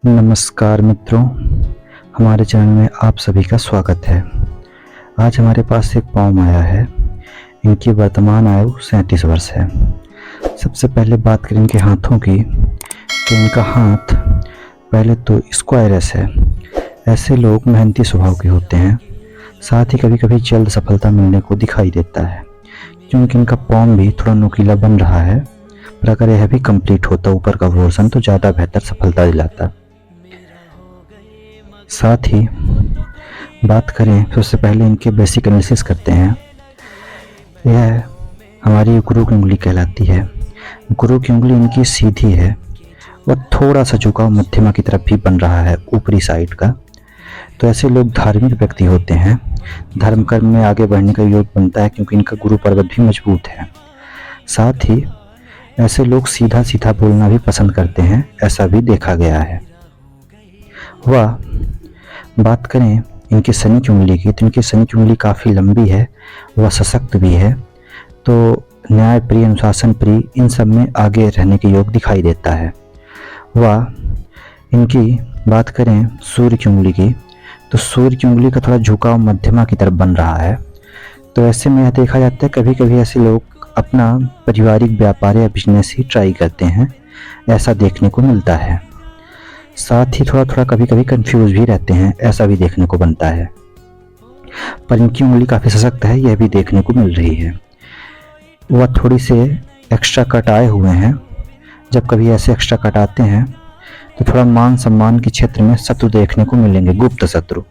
नमस्कार मित्रों, हमारे चैनल में आप सभी का स्वागत है। आज हमारे पास एक पॉम आया है। इनकी वर्तमान आयु 37 वर्ष है। सबसे पहले बात करें इनके हाथों की, तो इनका हाथ पहले तो स्क्वायरस है। ऐसे लोग मेहनती स्वभाव के होते हैं, साथ ही कभी कभी जल्द सफलता मिलने को दिखाई देता है, क्योंकि इनका पॉम भी थोड़ा नुकीला बन रहा है। पर अगर यह भी कंप्लीट होता ऊपर का पोर्शन तो ज़्यादा बेहतर सफलता दिलाता। साथ ही बात करें, सबसे पहले इनके बेसिक एनालिसिस करते हैं। यह हमारी गुरु की उंगली कहलाती है। गुरु की उंगली इनकी सीधी है, वह थोड़ा सा झुकाव मध्यमा की तरफ भी बन रहा है ऊपरी साइड का। तो ऐसे लोग धार्मिक व्यक्ति होते हैं। धर्म कर्म में आगे बढ़ने का योग बनता है, क्योंकि इनका गुरु पर्वत भी मजबूत है। साथ ही ऐसे लोग सीधा सीधा बोलना भी पसंद करते हैं, ऐसा भी देखा गया है। वह बात करें इनकी शनि की उंगली की, तो इनकी शनि की उंगली काफ़ी लंबी है, वह सशक्त भी है। तो न्याय प्रिय, अनुशासन प्रिय, इन सब में आगे रहने के योग दिखाई देता है। वह इनकी बात करें सूर्य की उंगली की, तो सूर्य की उंगली का थोड़ा झुकाव मध्यमा की तरफ बन रहा है। तो ऐसे में यह देखा जाता है कभी कभी ऐसे लोग अपना पारिवारिक व्यापार या बिजनेस ही ट्राई करते हैं, ऐसा देखने को मिलता है। साथ ही थोड़ा थोड़ा कभी कभी कंफ्यूज भी रहते हैं, ऐसा भी देखने को बनता है। पर इनकी उंगली काफ़ी सशक्त है, यह भी देखने को मिल रही है। वह थोड़ी से एक्स्ट्रा कट आए हुए हैं। जब कभी ऐसे एक्स्ट्रा कट आते हैं तो थोड़ा मान सम्मान के क्षेत्र में शत्रु देखने को मिलेंगे, गुप्त शत्रु,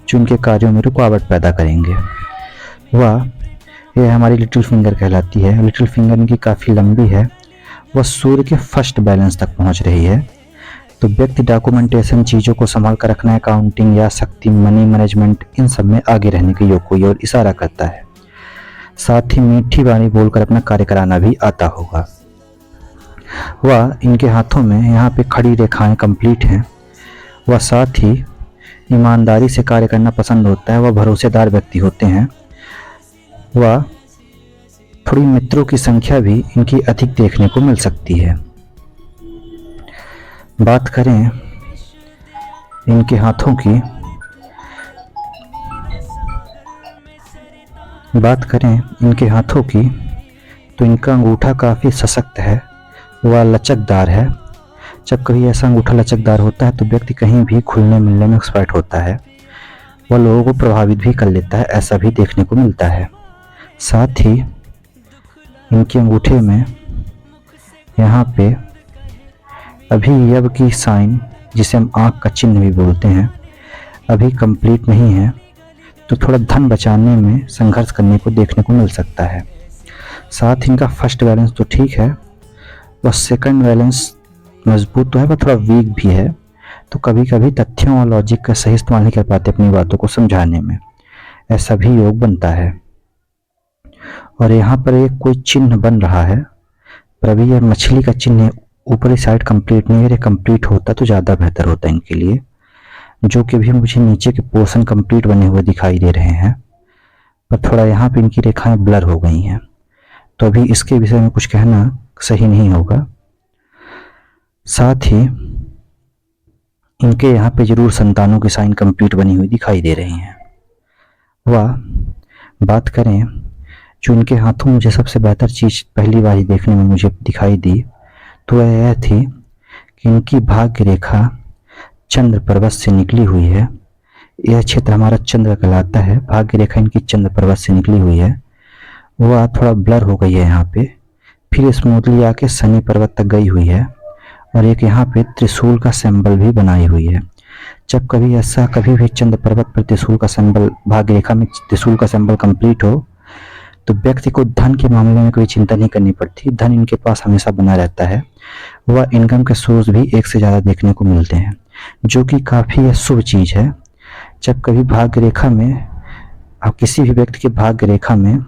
जो उनके कार्यों में रुकावट पैदा करेंगे। यह हमारी लिटिल फिंगर कहलाती है। लिटिल फिंगर इनकी काफ़ी लंबी है, वह सूर्य के फर्स्ट बैलेंस तक पहुंच रही है। तो व्यक्ति डॉक्यूमेंटेशन, चीज़ों को संभाल कर रखना, अकाउंटिंग या शक्ति, मनी मैनेजमेंट, इन सब में आगे रहने के योग को और इशारा करता है। साथ ही मीठी वाणी बोलकर अपना कार्य कराना भी आता होगा। वह इनके हाथों में यहाँ पे खड़ी रेखाएं कंप्लीट हैं। वह साथ ही ईमानदारी से कार्य करना पसंद होता है। वह भरोसेदार व्यक्ति होते हैं। वह थोड़ी मित्रों की संख्या भी इनकी अधिक देखने को मिल सकती है। बात करें इनके हाथों की, तो इनका अंगूठा काफ़ी सशक्त है, वह लचकदार है। जब कभी ऐसा अंगूठा लचकदार होता है तो व्यक्ति कहीं भी खुलने मिलने में एक्सपर्ट होता है। वह लोगों को प्रभावित भी कर लेता है, ऐसा भी देखने को मिलता है। साथ ही इनके अंगूठे में यहाँ पे अभी यव की साइन, जिसे हम आँख का चिन्ह भी बोलते हैं, अभी कंप्लीट नहीं है। तो थोड़ा धन बचाने में संघर्ष करने को देखने को मिल सकता है। साथ ही इनका फर्स्ट बैलेंस तो ठीक है, वह सेकंड बैलेंस मजबूत तो है, वह थोड़ा वीक भी है। तो कभी कभी तथ्यों और लॉजिक का सही इस्तेमाल नहीं कर पाते अपनी बातों को समझाने में, ऐसा भी योग बनता है। और यहाँ पर एक कोई चिन्ह बन रहा है, पर अभी यह मछली का चिन्ह ऊपरी साइड कंप्लीट नहीं है। ये कंप्लीट होता तो ज़्यादा बेहतर होता इनके लिए, जो कि भी मुझे नीचे के पोर्शन कंप्लीट बने हुए दिखाई दे रहे हैं, पर थोड़ा यहाँ पे इनकी रेखाएं ब्लर हो गई हैं। तो अभी इसके विषय में कुछ कहना सही नहीं होगा। साथ ही इनके यहाँ पे जरूर संतानों की साइन कंप्लीट बनी हुई दिखाई दे रही हैं। वह बात करें, जो इनके हाथों में मुझे सबसे बेहतर चीज़ पहली बार ही देखने में मुझे दिखाई दी, तो वह यह थी कि इनकी भाग्य रेखा चंद्र पर्वत से निकली हुई है। यह क्षेत्र हमारा चंद्र कहलाता है। भाग्य रेखा इनकी चंद्र पर्वत से निकली हुई है। वह थोड़ा ब्लर हो गई है यहाँ पे, फिर स्मूथली आके शनि पर्वत तक गई हुई है। और एक यहाँ पे त्रिशूल का सिंबल भी बनाई हुई है। जब कभी भी चंद्र पर्वत पर त्रिशूल का सिंबल, भाग्य रेखा में त्रिशूल का सिंबल कंप्लीट हो, तो व्यक्ति को धन के मामले में कोई चिंता नहीं करनी पड़ती। धन इनके पास हमेशा बना रहता है। वह इनकम के सोर्स भी एक से ज़्यादा देखने को मिलते हैं, जो कि काफ़ी शुभ चीज़ है। जब कभी भाग्य रेखा में, किसी भी व्यक्ति के भाग्य रेखा में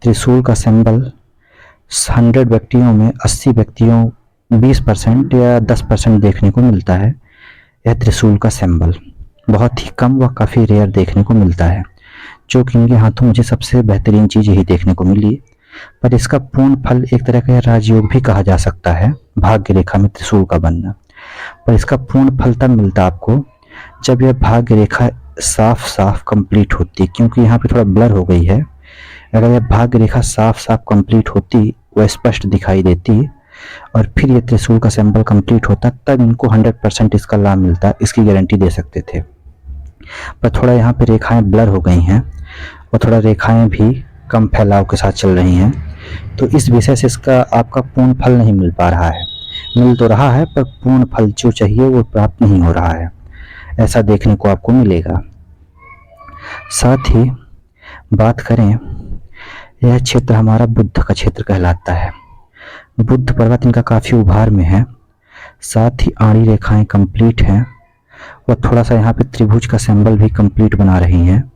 त्रिशूल का सिंबल 100 व्यक्तियों में 80 व्यक्तियों 20% या 10% देखने को मिलता है। यह त्रिशूल का सिंबल बहुत ही कम व काफ़ी रेयर देखने को मिलता है, जो कि इनके हाथों मुझे सबसे बेहतरीन चीज़ यही देखने को मिली। पर इसका पूर्ण फल एक तरह का राजयोग भी कहा जा सकता है, भाग्य रेखा में त्रिशूल का बनना। पर इसका पूर्ण फल तब मिलता आपको जब यह भाग्य रेखा साफ साफ कंप्लीट होती, क्योंकि यहाँ पे थोड़ा ब्लर हो गई है। अगर यह भाग्य रेखा साफ साफ कंप्लीट होती, वह स्पष्ट दिखाई देती और फिर ये त्रिशूल का सिंबल कंप्लीट होता, तब इनको 100% इसका लाभ मिलता, इसकी गारंटी दे सकते थे। पर थोड़ा यहाँ पे रेखाएं ब्लर हो गई हैं और थोड़ा रेखाएं भी कम फैलाव के साथ चल रही हैं, तो इस विषय से इसका आपका पूर्ण फल नहीं मिल पा रहा है। मिल तो रहा है पर पूर्ण फल जो चाहिए वो प्राप्त नहीं हो रहा है, ऐसा देखने को आपको मिलेगा। साथ ही बात करें, यह क्षेत्र हमारा बुध का क्षेत्र कहलाता है। बुध पर्वत इनका काफ़ी उभार में है, साथ ही आड़ी रेखाएं कंप्लीट हैं। वह थोड़ा सा यहाँ पे त्रिभुज का सिंबल भी कंप्लीट बना रही हैं।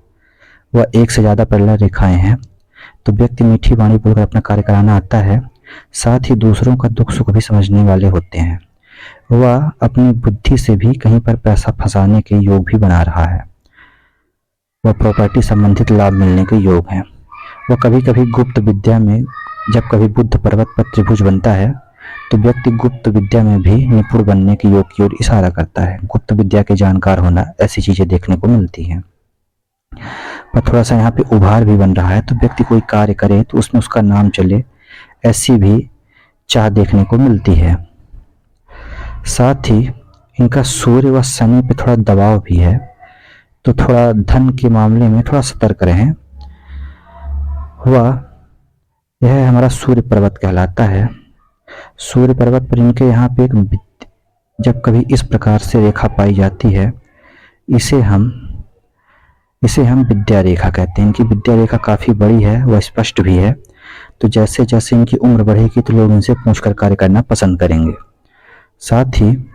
वह एक से ज़्यादा पैरेलल रेखाएं हैं। तो व्यक्ति मीठी वाणी बोलकर अपना कार्य कराना आता है, साथ ही दूसरों का दुख सुख भी समझने वाले होते हैं। वह अपनी बुद्धि से भी कहीं पर पैसा फंसाने के योग भी बना रहा है। वह प्रॉपर्टी संबंधित लाभ मिलने के योग हैं। वह कभी कभी गुप्त विद्या में, जब कभी बुध पर्वत पर त्रिभुज बनता है तो व्यक्ति गुप्त विद्या में भी निपुण बनने के योग की ओर इशारा करता है। गुप्त विद्या के जानकार होना, ऐसी चीजें देखने को मिलती हैं। पर थोड़ा सा यहाँ पे उभार भी बन रहा है, तो व्यक्ति कोई कार्य करे तो उसमें उसका नाम चले, ऐसी भी चाह देखने को मिलती है। साथ ही इनका सूर्य व शनि पे थोड़ा दबाव भी है, तो थोड़ा धन के मामले में थोड़ा सतर्क रहें। यह हमारा सूर्य पर्वत कहलाता है। सूर्य पर्वत पर इनके यहाँ पे जब कभी इस प्रकार से रेखा पाई जाती है, इसे हम विद्या रेखा कहते हैं। इनकी विद्या रेखा काफ़ी बड़ी है, वह स्पष्ट भी है। तो जैसे जैसे इनकी उम्र बढ़ेगी तो लोग इनसे पूछकर कार्य करना पसंद करेंगे। साथ ही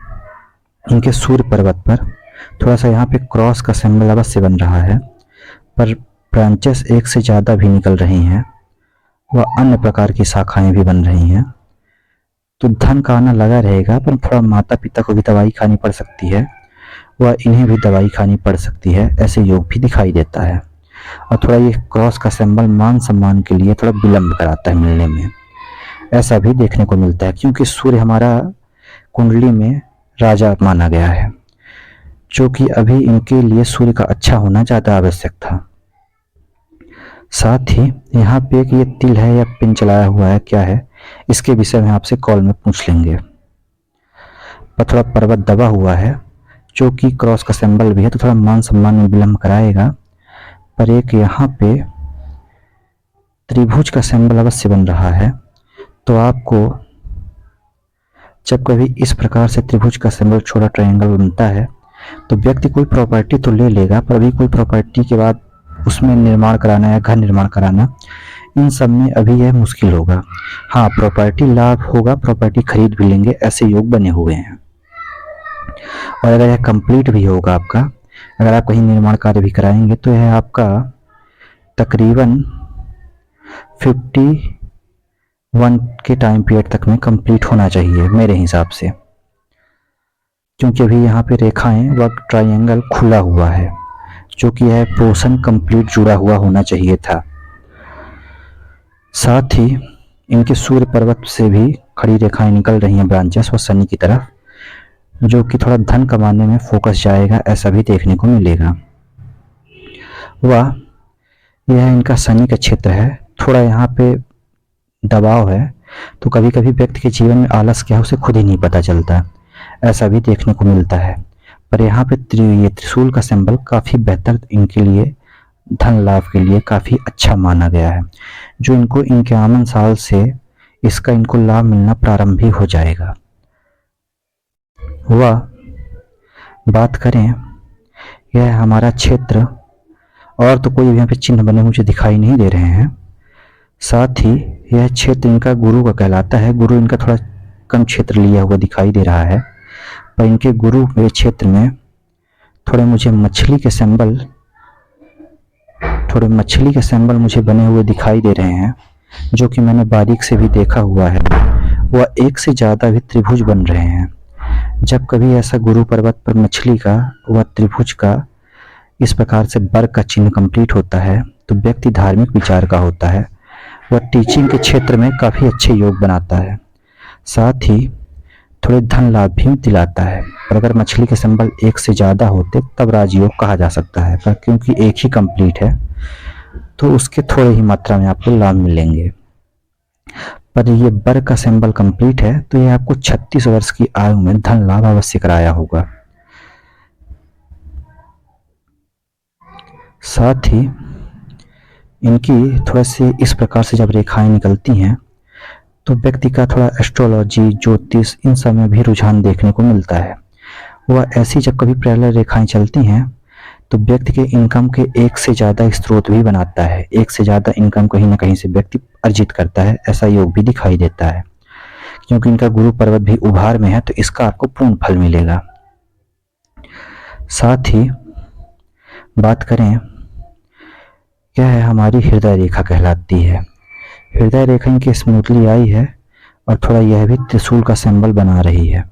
इनके सूर्य पर्वत पर थोड़ा सा यहाँ पे क्रॉस का सिंबल अवश्य बन रहा है, पर ब्रांचेस एक से ज़्यादा भी निकल रही हैं, वह अन्य प्रकार की शाखाएं भी बन रही हैं। तो धन का आना लगा रहेगा, पर थोड़ा माता पिता को भी दवाई खानी पड़ सकती है, वह इन्हें भी दवाई खानी पड़ सकती है, ऐसे योग भी दिखाई देता है। और थोड़ा ये क्रॉस का सिंबल मान सम्मान के लिए थोड़ा विलंब कराता है मिलने में, ऐसा भी देखने को मिलता है, क्योंकि सूर्य हमारा कुंडली में राजा माना गया है, जो कि अभी इनके लिए सूर्य का अच्छा होना ज़्यादा आवश्यक था। साथ ही यहाँ पे एक ये तिल है या पिन चलाया हुआ है, क्या है इसके विषय में आपसे कॉल में पूछ लेंगे। पर थोड़ा पर्वत दबा हुआ है, जो कि क्रॉस का सिंबल भी है, तो थोड़ा मान सम्मान में विलंब कराएगा। पर एक यहाँ पे त्रिभुज का सिंबल अवश्य बन रहा है, तो आपको जब कभी इस प्रकार से त्रिभुज का सिंबल छोटा ट्रायंगल बनता है तो व्यक्ति कोई प्रॉपर्टी तो ले लेगा, पर अभी कोई प्रॉपर्टी के बाद उसमें निर्माण कराना या घर निर्माण कराना, इन सब में अभी यह मुश्किल होगा। हाँ, प्रॉपर्टी लाभ होगा, प्रॉपर्टी खरीद भी लेंगे, ऐसे योग बने हुए हैं। और अगर यह कंप्लीट भी होगा आपका, अगर आप कहीं निर्माण कार्य भी कराएंगे तो यह आपका तकरीबन 51 के टाइम पीरियड तक में कंप्लीट होना चाहिए मेरे हिसाब से, क्योंकि अभी यहाँ पे रेखाएं व ट्रायंगल खुला हुआ है, जो कि यह पोर्शन कंप्लीट जुड़ा हुआ होना चाहिए था। साथ ही इनके सूर्य पर्वत से भी खड़ी रेखाएं निकल रही हैं ब्रांचेस और शनि की तरफ, जो कि थोड़ा धन कमाने में फोकस जाएगा, ऐसा भी देखने को मिलेगा। यह इनका शनि का क्षेत्र है, थोड़ा यहाँ पे दबाव है, तो कभी कभी व्यक्ति के जीवन में आलस क्या है उसे खुद ही नहीं पता चलता, ऐसा भी देखने को मिलता है। पर यहाँ पे ये त्रिशूल का सिंबल काफ़ी बेहतर इनके लिए धन लाभ के लिए काफ़ी अच्छा माना गया है, जो इनको इनके आमन साल से इसका इनको लाभ मिलना प्रारंभ भी हो जाएगा। बात करें, यह हमारा क्षेत्र, और तो कोई यहाँ पे चिन्ह बने मुझे दिखाई नहीं दे रहे हैं। साथ ही यह क्षेत्र इनका गुरु का कहलाता है। गुरु इनका थोड़ा कम क्षेत्र लिया हुआ दिखाई दे रहा है, पर इनके गुरु मेरे क्षेत्र में थोड़े मछली के सिंबल मुझे बने हुए दिखाई दे रहे हैं, जो कि मैंने बारीक से भी देखा हुआ है। वह एक से ज़्यादा भी त्रिभुज बन रहे हैं। जब कभी ऐसा गुरु पर्वत पर मछली का व त्रिभुज का इस प्रकार से वर्ग का चिन्ह कंप्लीट होता है, तो व्यक्ति धार्मिक विचार का होता है, वह टीचिंग के क्षेत्र में काफ़ी अच्छे योग बनाता है। साथ ही थोड़े धन लाभ भी दिलाता है। पर अगर मछली के सिंबल एक से ज़्यादा होते तब राजयोग कहा जा सकता है, पर क्योंकि एक ही कंप्लीट है तो उसके थोड़े ही मात्रा में आपको लाभ मिलेंगे। पर ये बर का सिंबल कंप्लीट है तो ये आपको 36 वर्ष की आयु में धन लाभ अवश्य कराया होगा। साथ ही इनकी थोड़ा सी इस प्रकार से जब रेखाएं निकलती हैं तो व्यक्ति का थोड़ा एस्ट्रोलॉजी, ज्योतिष, इन सब में भी रुझान देखने को मिलता है। वह ऐसी जब कभी पैरेलल रेखाएं चलती हैं तो व्यक्ति के इनकम के एक से ज़्यादा स्रोत भी बनाता है, एक से ज़्यादा इनकम कहीं ना कहीं से व्यक्ति अर्जित करता है, ऐसा योग भी दिखाई देता है। क्योंकि इनका गुरु पर्वत भी उभार में है तो इसका आपको पूर्ण फल मिलेगा। साथ ही बात करें, यह है हमारी हृदय रेखा कहलाती है। हृदय रेखा इनकी स्मूथली आई है और थोड़ा यह भी त्रिशूल का सिंबल बना रही है।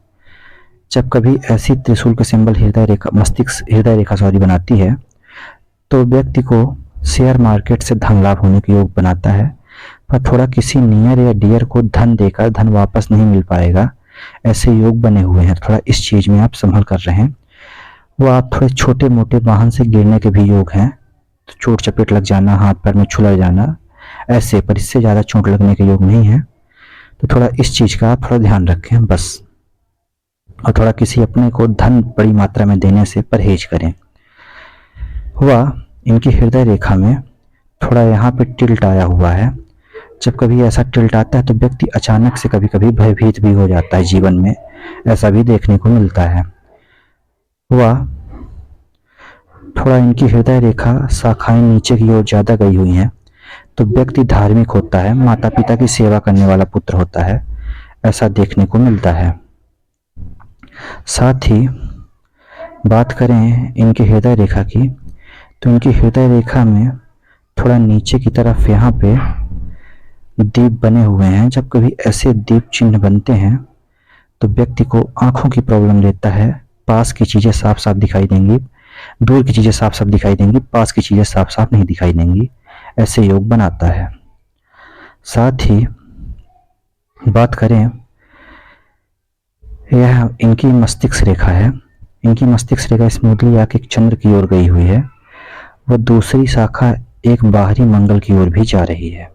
जब कभी ऐसी त्रिशूल के सिंबल हृदय रेखा बनाती है तो व्यक्ति को शेयर मार्केट से धन लाभ होने के योग बनाता है, पर थोड़ा किसी नियर या डियर को धन देकर धन वापस नहीं मिल पाएगा, ऐसे योग बने हुए हैं। थोड़ा इस चीज में आप संभल कर रहें। वो आप थोड़े छोटे मोटे वाहन से गिरने के भी योग हैं, तो चोट चपेट लग जाना, हाथ पैर में छुलर जाना, ऐसे, पर इससे ज़्यादा चोट लगने के योग नहीं है। तो थोड़ा इस चीज़ का आप थोड़ा ध्यान रखें बस। और थोड़ा किसी अपने को धन बड़ी मात्रा में देने से परहेज करें। हुआ इनकी हृदय रेखा में थोड़ा यहाँ पे टिल्ट आया हुआ है। जब कभी ऐसा टिल्ट आता है तो व्यक्ति अचानक से कभी कभी भयभीत भी हो जाता है जीवन में, ऐसा भी देखने को मिलता है। हुआ थोड़ा इनकी हृदय रेखा शाखाएं नीचे की ओर ज़्यादा गई हुई हैं तो व्यक्ति धार्मिक होता है, माता पिता की सेवा करने वाला पुत्र होता है, ऐसा देखने को मिलता है। साथ ही बात करें इनके हृदय रेखा की तो इनकी हृदय रेखा में थोड़ा नीचे की तरफ यहाँ पे दीप बने हुए हैं। जब कभी ऐसे दीप चिन्ह बनते हैं तो व्यक्ति को आंखों की प्रॉब्लम रहता है। पास की चीज़ें साफ साफ दिखाई देंगी, दूर की चीज़ें साफ साफ दिखाई देंगी, पास की चीज़ें साफ साफ नहीं दिखाई देंगी, ऐसे योग बनाता है। साथ ही बात करें, यह इनकी मस्तिष्क रेखा है। इनकी मस्तिष्क रेखा स्मूथली आके चंद्र की ओर गई हुई है। वह दूसरी शाखा एक बाहरी मंगल की ओर भी जा रही है।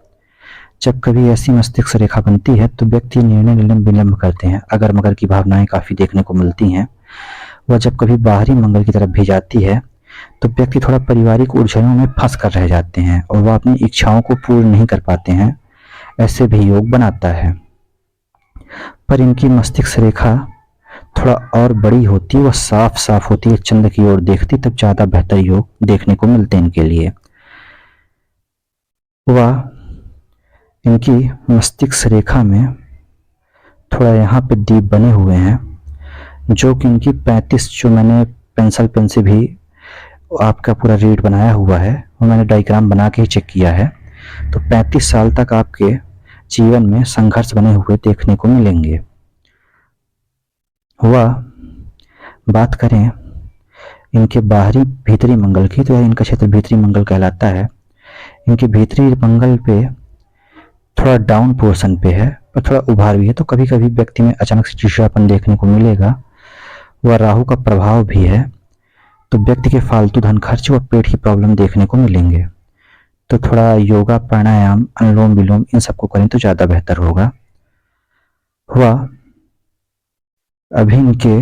जब कभी ऐसी मस्तिष्क रेखा बनती है तो व्यक्ति निर्णय विलंब करते हैं, अगर मगर की भावनाएं काफ़ी देखने को मिलती हैं। वह जब कभी बाहरी मंगल की तरफ भी जाती है तो व्यक्ति थोड़ा पारिवारिक उलझनों में फंस कर रह जाते हैं और वह अपनी इच्छाओं को पूर्ण नहीं कर पाते हैं, ऐसे भी योग बनाता है। पर इनकी मस्तिष्क रेखा थोड़ा और बड़ी होती है, वह साफ साफ होती है, चंद्र की ओर देखती, तब ज़्यादा बेहतर योग देखने को मिलते हैं इनके लिए। वह इनकी मस्तिष्क रेखा में थोड़ा यहाँ पे दीप बने हुए हैं, जो कि इनकी 35, जो मैंने पेंसिल पेन से भी आपका पूरा रीड बनाया हुआ है, वो मैंने डायग्राम बना के ही चेक किया है। तो 35 साल तक आपके जीवन में संघर्ष बने हुए देखने को मिलेंगे। हुआ बात करें इनके बाहरी भीतरी मंगल की तो इनका क्षेत्र भीतरी मंगल कहलाता है। इनके भीतरी मंगल पे थोड़ा डाउन पोर्शन पे है, पर थोड़ा उभार भी है, तो कभी कभी व्यक्ति में अचानक से चिड़चिड़ापन देखने को मिलेगा। वह राहु का प्रभाव भी है तो व्यक्ति के फालतू धन खर्च व पेट की प्रॉब्लम देखने को मिलेंगे। तो थोड़ा योगा, प्राणायाम, अनुलोम विलोम इन सबको करें तो ज़्यादा बेहतर होगा। हुआ अभी इनके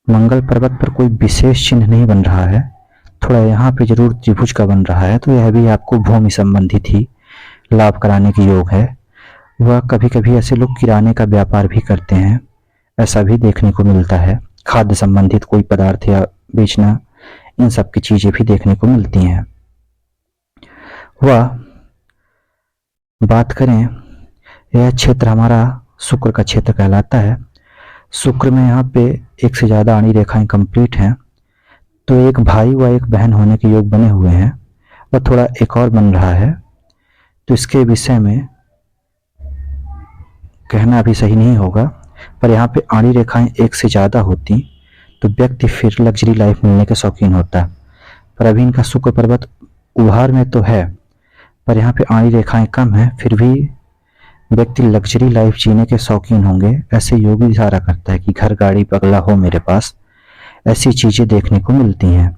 मंगल पर्वत पर कोई विशेष चिन्ह नहीं बन रहा है, थोड़ा यहाँ पे जरूर त्रिभुज का बन रहा है, तो यह भी आपको भूमि संबंधित ही लाभ कराने की योग है। वह कभी कभी ऐसे लोग किराने का व्यापार भी करते हैं, ऐसा भी देखने को मिलता है। खाद्य संबंधित कोई पदार्थ या बेचना, इन सब की चीजें भी देखने को मिलती हैं। वह बात करें, यह क्षेत्र हमारा शुक्र का क्षेत्र कहलाता है। शुक्र में यहाँ पे एक से ज़्यादा आड़ी रेखाएं कंप्लीट हैं, तो एक भाई व एक बहन होने के योग बने हुए हैं। वह थोड़ा एक और बन रहा है, तो इसके विषय में कहना अभी सही नहीं होगा, पर यहाँ पे आड़ी रेखाएं एक से ज़्यादा होती तो व्यक्ति फिर लग्जरी लाइफ मिलने के शौकीन होता। पर अभी इनका शुक्र पर्वत उभार में तो है, पर यहाँ पे आड़ी रेखाएं कम है, फिर भी व्यक्ति लग्जरी लाइफ जीने के शौकीन होंगे, ऐसे योग इशारा करता है कि घर, गाड़ी, बंगला हो मेरे पास, ऐसी चीजें देखने को मिलती हैं।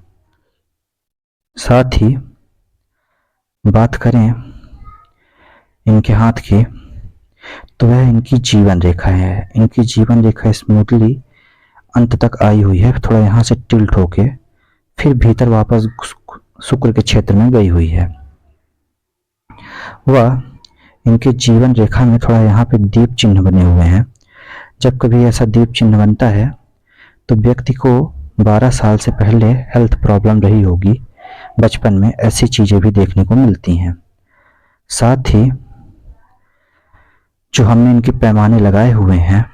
साथ ही बात करें इनके हाथ की, तो वह इनकी जीवन रेखा है। इनकी जीवन रेखा स्मूथली अंत तक आई हुई है, थोड़ा यहाँ से टिल्ट होके फिर भीतर वापस शुक्र के क्षेत्र में गई हुई है। वह इनके जीवन रेखा में थोड़ा यहाँ पे दीप चिन्ह बने हुए हैं। जब कभी ऐसा दीप चिन्ह बनता है तो व्यक्ति को 12 साल से पहले हेल्थ प्रॉब्लम रही होगी, बचपन में ऐसी चीजें भी देखने को मिलती हैं। साथ ही जो हमने इनके पैमाने लगाए हुए हैं,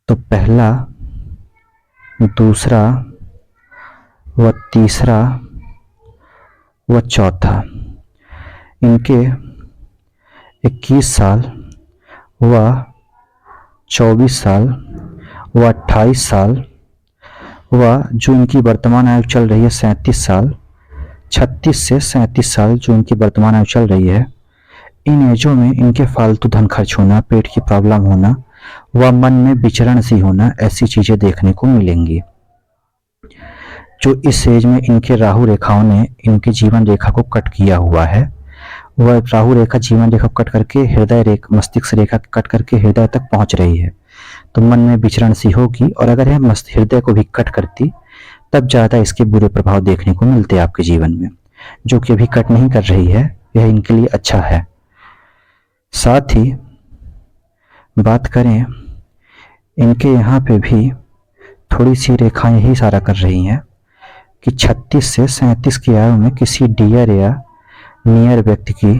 तो पहला, दूसरा व तीसरा व चौथा, इनके 21 साल व 24 साल व 28 साल व जो इनकी वर्तमान आयु चल रही है 37 साल, 36 से 37 साल जो इनकी वर्तमान आयु चल रही है, इन एजों में इनके फालतू धन खर्च होना, पेट की प्रॉब्लम होना व मन में विचरण सी होना, ऐसी चीजें देखने को मिलेंगी। जो इस एज में इनके राहु रेखाओं ने इनके जीवन रेखा को कट किया हुआ है, वह राहु रेखा जीवन रेखा कट करके हृदय रेखा, मस्तिष्क रेखा कट करके हृदय तक पहुंच रही है, तो मन में विचरण सी होगी। और अगर यह हृदय को भी कट करती तब ज्यादा इसके बुरे प्रभाव देखने को मिलते आपके जीवन में। जो कि अभी कट नहीं कर रही है, यह इनके लिए अच्छा है। साथ ही बात करें इनके यहाँ पे भी थोड़ी सी रेखाएं यही इशारा कर रही हैं कि 36 से 37 की आयु में किसी डियर या नियर व्यक्ति की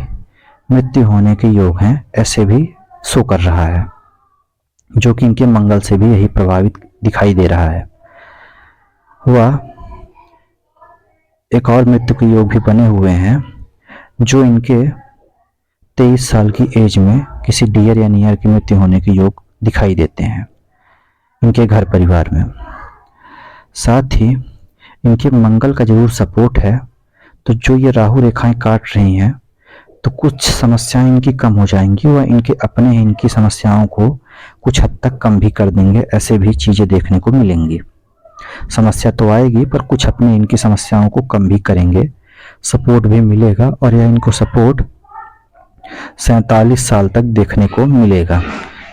मृत्यु होने के योग हैं, ऐसे भी शो कर रहा है, जो कि इनके मंगल से भी यही प्रभावित दिखाई दे रहा है। वह एक और मृत्यु के योग भी बने हुए हैं, जो इनके 23 साल की एज में किसी डियर या नियर की मृत्यु होने के योग दिखाई देते हैं इनके घर परिवार में। साथ ही इनके मंगल का जरूर सपोर्ट है, तो जो ये राहु रेखाएं काट रही हैं, तो कुछ समस्याएं इनकी कम हो जाएंगी, वह इनके अपने ही इनकी समस्याओं को कुछ हद तक कम भी कर देंगे, ऐसे भी चीजें देखने को मिलेंगी। समस्या तो आएगी पर कुछ अपने इनकी समस्याओं को कम भी करेंगे, सपोर्ट भी मिलेगा, और यह इनको सपोर्ट 47 साल तक देखने को मिलेगा।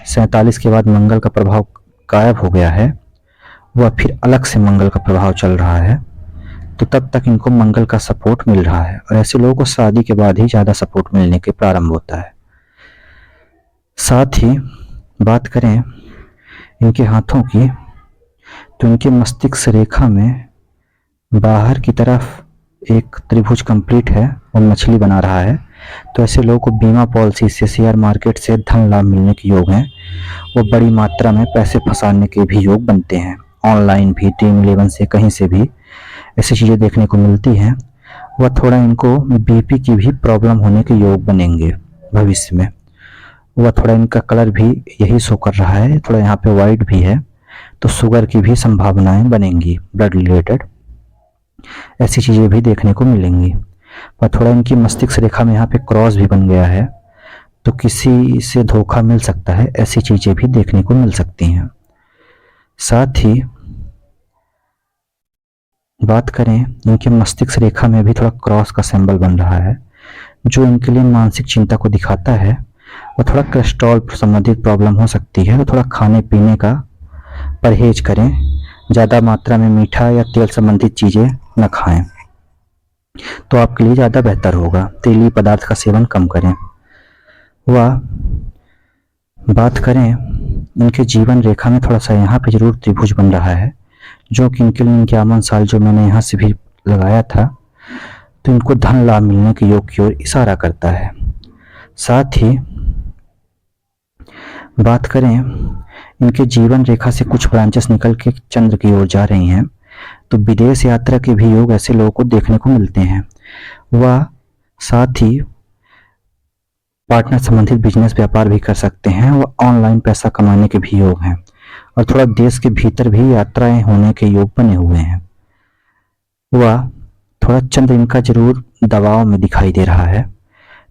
47 के बाद मंगल का प्रभाव गायब हो गया है, वह फिर अलग से मंगल का प्रभाव चल रहा है, तो तब तक इनको मंगल का सपोर्ट मिल रहा है। और ऐसे लोगों को शादी के बाद ही ज्यादा सपोर्ट मिलने के प्रारंभ होता है। साथ ही बात करें इनके हाथों की, तो इनके मस्तिष्क रेखा में बाहर की तरफ एक त्रिभुज कंप्लीट है और मछली बना रहा है, तो ऐसे लोगों को बीमा पॉलिसी से, शेयर मार्केट से धन लाभ मिलने के योग हैं। वो बड़ी मात्रा में पैसे फंसाने के भी योग बनते हैं, ऑनलाइन भी, Dream11 से, कहीं से भी ऐसी चीजें देखने को मिलती हैं। वह थोड़ा इनको बीपी की भी प्रॉब्लम होने के योग बनेंगे भविष्य में। वह थोड़ा इनका कलर भी यही शो कर रहा है, थोड़ा यहाँ पे वाइट भी है, तो शुगर की भी संभावनाएं बनेंगी, ब्लड रिलेटेड ऐसी चीजें भी देखने को मिलेंगी। पर थोड़ा इनकी मस्तिष्क रेखा में यहाँ पे क्रॉस भी बन गया है, तो किसी से धोखा मिल सकता है, ऐसी चीजें भी देखने को मिल सकती हैं। साथ ही बात करें इनके मस्तिष्क रेखा में भी थोड़ा क्रॉस का सिंबल बन रहा है, जो इनके लिए मानसिक चिंता को दिखाता है। और थोड़ा कोलेस्ट्रॉल संबंधित प्रॉब्लम हो सकती है, तो थोड़ा खाने पीने का परहेज करें, ज़्यादा मात्रा में मीठा या तेल संबंधित चीज़ें न खाएं, तो आपके लिए ज़्यादा बेहतर होगा। तेली पदार्थ का सेवन कम करें। वह बात करें इनके जीवन रेखा में थोड़ा सा यहाँ पे जरूर त्रिभुज बन रहा है, जो कि इनके लिए 51 साल जो मैंने यहाँ से भी लगाया था, तो इनको धन लाभ मिलने के योग की ओर इशारा करता है। साथ ही बात करें इनके जीवन रेखा से कुछ ब्रांचेस निकल के चंद्र की ओर जा रही हैं, तो विदेश यात्रा के भी योग ऐसे लोगों को देखने को मिलते हैं। वह साथ ही पार्टनर संबंधित बिजनेस व्यापार भी कर सकते हैं, वह ऑनलाइन पैसा कमाने के भी योग हैं, और थोड़ा देश के भीतर भी यात्राएं होने के योग बने हुए हैं। वह थोड़ा चंद्र इनका जरूर दबाव में दिखाई दे रहा है,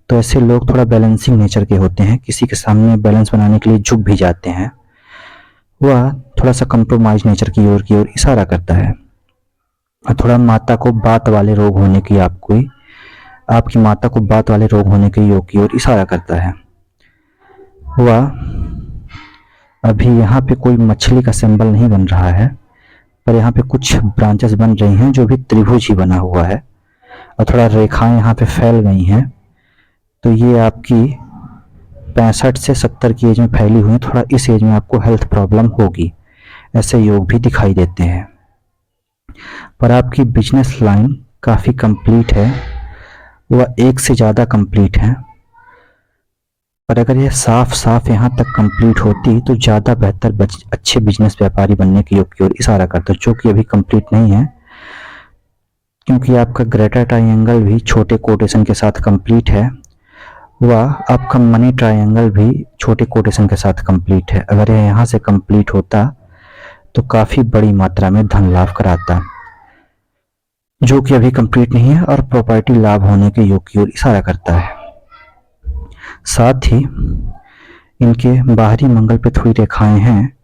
तो ऐसे लोग थोड़ा बैलेंसिंग नेचर के होते हैं, किसी के सामने बैलेंस बनाने के लिए झुक भी जाते हैं। वह थोड़ा सा कंप्रोमाइज नेचर की ओर इशारा करता है। और थोड़ा माता को बात वाले रोग होने की आपकी माता को बात वाले रोग होने के योग की ओर इशारा करता है। वह अभी यहाँ पे कोई मछली का सिंबल नहीं बन रहा है, पर यहाँ पे कुछ ब्रांचेस बन रही हैं जो भी त्रिभुज ही बना हुआ है, और थोड़ा रेखाएं यहाँ पे फैल गई हैं। तो ये आपकी 65 से 70 की एज में फैली हुई है। थोड़ा इस एज में आपको हेल्थ प्रॉब्लम होगी, ऐसे योग भी दिखाई देते हैं। पर आपकी बिजनेस लाइन काफ़ी कंप्लीट है, वह एक से ज़्यादा कंप्लीट है। पर अगर यह साफ साफ यहाँ तक कंप्लीट होती तो ज़्यादा बेहतर अच्छे बिजनेस व्यापारी बनने के योग की ओर इशारा करता, जो कि अभी कंप्लीट नहीं है, क्योंकि आपका ग्रेटर ट्रायंगल भी छोटे कोटेशन के साथ कंप्लीट है। वह आपका मनी ट्रायंगल भी छोटे कोटेशन के साथ कंप्लीट है। अगर यह यहाँ से कंप्लीट होता तो काफ़ी बड़ी मात्रा में धन लाभ कराता, जो कि अभी कंप्लीट नहीं है, और प्रॉपर्टी लाभ होने के योग की ओर इशारा करता है। साथ ही इनके बाहरी मंगल पे थोड़ी रेखाएं हैं,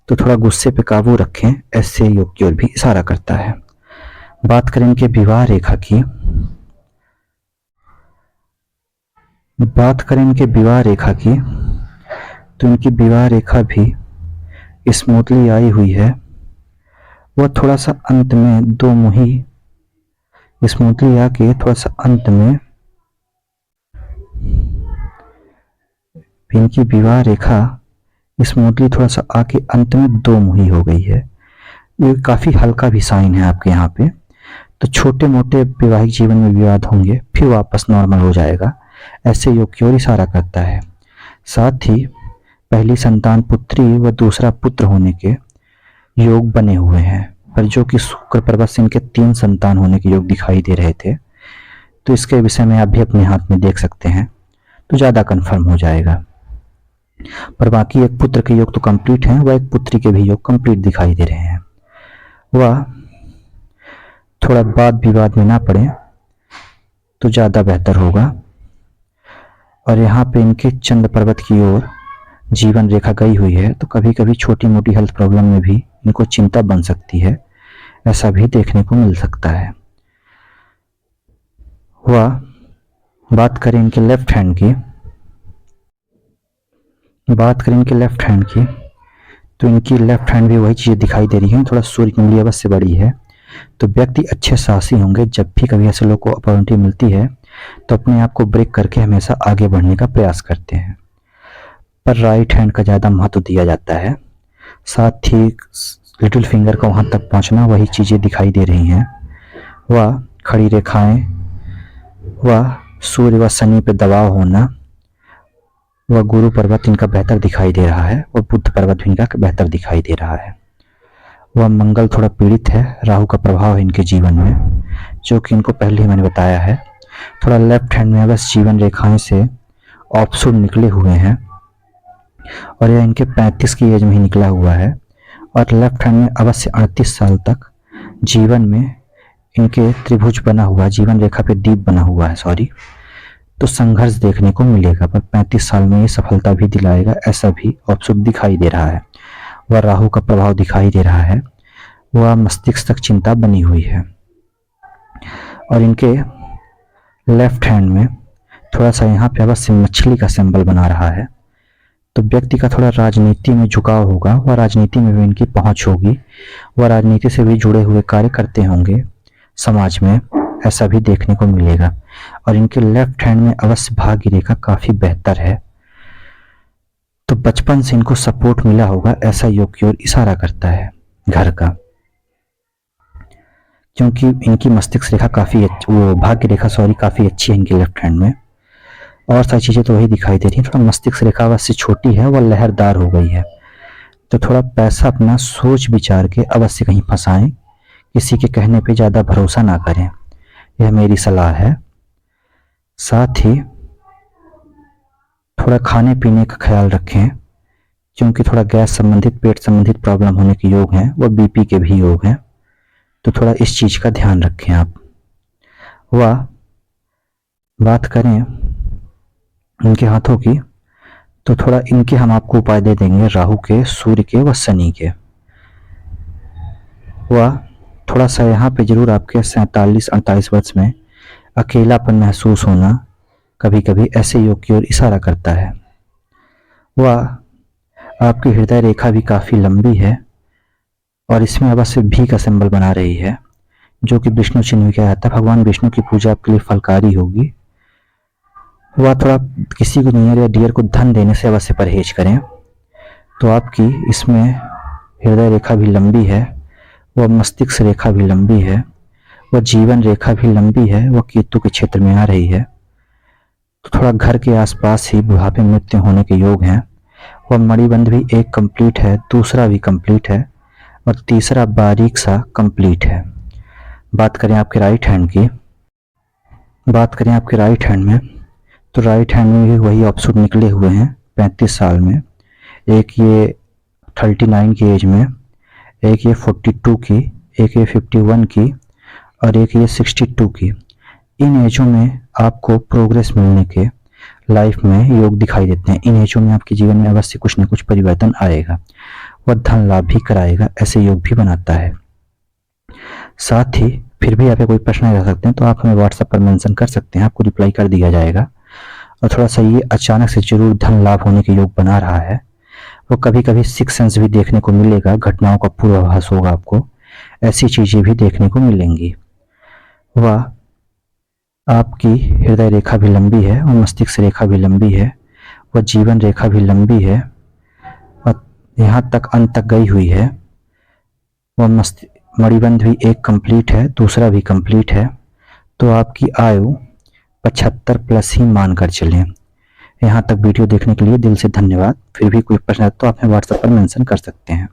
तो थोड़ा गुस्से पे काबू रखें, ऐसे योग की ओर भी इशारा करता है। बात करें इनके विवाह रेखा की, तो इनकी विवाह रेखा भी स्मूथली आई हुई है। वह थोड़ा सा अंत में दो मुही स्मूथली आके थोड़ा सा अंत में इनकी विवाह रेखा स्मूथली थोड़ा सा आके अंत में दो मुही हो गई है। ये काफ़ी हल्का भी साइन है आपके यहाँ पे। तो छोटे मोटे वैवाहिक जीवन में विवाद होंगे, फिर वापस नॉर्मल हो जाएगा, ऐसे योग की ओर इशारा करता है। साथ ही पहली संतान पुत्री व दूसरा पुत्र होने के योग बने हुए हैं, पर जो कि शुक्र पर्वत से इनके 3 संतान होने के योग दिखाई दे रहे थे। तो इसके विषय में आप भी अपने हाथ में देख सकते हैं, तो ज़्यादा कन्फर्म हो जाएगा। पर बाकी एक पुत्र के योग तो कंप्लीट हैं, वह एक पुत्री के भी योग कंप्लीट दिखाई दे रहे हैं। वह थोड़ा वाद विवाद में ना पड़े तो ज़्यादा बेहतर होगा। और यहाँ पे इनके चंद्र पर्वत की ओर जीवन रेखा गई हुई है, तो कभी कभी छोटी मोटी हेल्थ प्रॉब्लम में भी इनको चिंता बन सकती है, ऐसा भी देखने को मिल सकता है। वह बात करें इनके लेफ्ट हैंड की, तो इनकी लेफ्ट हैंड भी वही चीज़ें दिखाई दे रही है। थोड़ा सूर्य कुंडली अवश्य बड़ी है, तो व्यक्ति अच्छे साहसी होंगे। जब भी कभी ऐसे लोगों को अपॉर्चुनिटी मिलती है तो अपने आप को ब्रेक करके हमेशा आगे बढ़ने का प्रयास करते हैं। पर राइट हैंड का ज़्यादा महत्व दिया जाता है। साथ ही लिटिल फिंगर का वहाँ तक पहुँचना, वही चीज़ें दिखाई दे रही हैं। वह खड़ी रेखाएं, वह सूर्य व शनि पे दबाव होना, वह गुरु पर्वत इनका बेहतर दिखाई दे रहा है, और बुध पर्वत भी इनका बेहतर दिखाई दे रहा है। वह मंगल थोड़ा पीड़ित है, राहु का प्रभाव है इनके जीवन में, जो कि इनको पहले ही मैंने बताया है। थोड़ा लेफ्ट हैंड में बस जीवन रेखाएं से ऑप्शुड निकले हुए हैं, और यह इनके 35 की एज में ही निकला हुआ है। और लेफ्ट हैंड में अवश्य 38 साल तक जीवन में इनके त्रिभुज बना हुआ, जीवन रेखा पे दीप बना हुआ है, तो संघर्ष देखने को मिलेगा, पर 35 साल में ये सफलता भी दिलाएगा, ऐसा भी ऑप्शन दिखाई दे रहा है। वह राहु का प्रभाव दिखाई दे रहा है, वह मस्तिष्क तक चिंता बनी हुई है। और इनके लेफ्ट हैंड में थोड़ा सा यहाँ पे अवश्य मछली का सिंबल बना रहा है, तो व्यक्ति का थोड़ा राजनीति में झुकाव होगा, वह राजनीति में भी इनकी पहुंच होगी, वह राजनीति से भी जुड़े हुए कार्य करते होंगे समाज में, ऐसा भी देखने को मिलेगा। और इनके लेफ्ट हैंड में अवश्य भाग्य रेखा काफी बेहतर है, तो बचपन से इनको सपोर्ट मिला होगा, ऐसा योग की ओर इशारा करता है घर का, क्योंकि इनकी मस्तिष्क रेखा भाग्य रेखा काफी अच्छी है इनके लेफ्ट हैंड में। और सारी चीजें तो वही दिखाई दे रही है। थोड़ा मस्तिष्क रेखा अवश्य छोटी है, वह लहरदार हो गई है, तो थोड़ा पैसा अपना सोच विचार के अवश्य कहीं फंसाएं, किसी के कहने पे ज्यादा भरोसा ना करें, यह मेरी सलाह है। साथ ही थोड़ा खाने पीने का ख्याल रखें, क्योंकि थोड़ा गैस संबंधित, पेट संबंधित प्रॉब्लम होने के योग हैं, वह बीपी के भी योग हैं, तो थोड़ा इस चीज का ध्यान रखें आप। वह बात करें इनके हाथों की, तो थोड़ा इनके हम आपको उपाय दे देंगे, राहु के, सूर्य के व शनि के। वह थोड़ा सा यहाँ पे जरूर आपके 47-48 वर्ष में अकेलापन महसूस होना कभी कभी ऐसे योग की ओर इशारा करता है। वह आपकी हृदय रेखा भी काफ़ी लंबी है और इसमें अवश्य भी का सिंबल बना रही है, जो कि विष्णु चिन्ह किया जाता है। भगवान विष्णु की पूजा आपके लिए फलकारी होगी। वह थोड़ा किसी को नियर या डियर को धन देने से अवश्य परहेज करें। तो आपकी इसमें हृदय रेखा भी लंबी है, वह मस्तिष्क रेखा भी लंबी है, वह जीवन रेखा भी लंबी है, वह केतु के क्षेत्र में आ रही है। तो थोड़ा घर के आसपास ही बुढ़ापे मृत्यु होने के योग हैं। वह मणिबंध भी एक कंप्लीट है, दूसरा भी कंप्लीट है और तीसरा बारीक सा कंप्लीट है। बात करें आपके राइट हैंड में, तो राइट हैंड में भी वही ऑप्शन निकले हुए हैं 35 साल में, एक ये 39 की एज में, एक ये 42 की, एक ये 51 की और एक ये 62 की। इन एजों में आपको प्रोग्रेस मिलने के लाइफ में योग दिखाई देते हैं। इन एजों में आपके जीवन में अवश्य कुछ न कुछ परिवर्तन आएगा, वह धन लाभ भी कराएगा, ऐसे योग भी बनाता है। साथ ही फिर भी आप कोई प्रश्न रह सकते हैं तो आप हमें व्हाट्सएप पर मेंशन कर सकते हैं, आपको रिप्लाई कर दिया जाएगा। और थोड़ा सा ये अचानक से जरूर धन लाभ होने के योग बना रहा है। वो कभी कभी सिक्स सेंस भी देखने को मिलेगा, घटनाओं का पूर्वाभास होगा, आपको ऐसी चीजें भी देखने को मिलेंगी। वह आपकी हृदय रेखा भी लंबी है और मस्तिष्क रेखा भी लंबी है, वह जीवन रेखा भी लंबी है और यहाँ तक अंत तक गई हुई है। वह मणिबंध भी एक कंप्लीट है, दूसरा भी कंप्लीट है। तो आपकी आयु 75 प्लस ही मानकर चलें। यहाँ तक वीडियो देखने के लिए दिल से धन्यवाद। फिर भी कोई प्रश्न है तो आप हमें व्हाट्सएप पर मेंशन कर सकते हैं।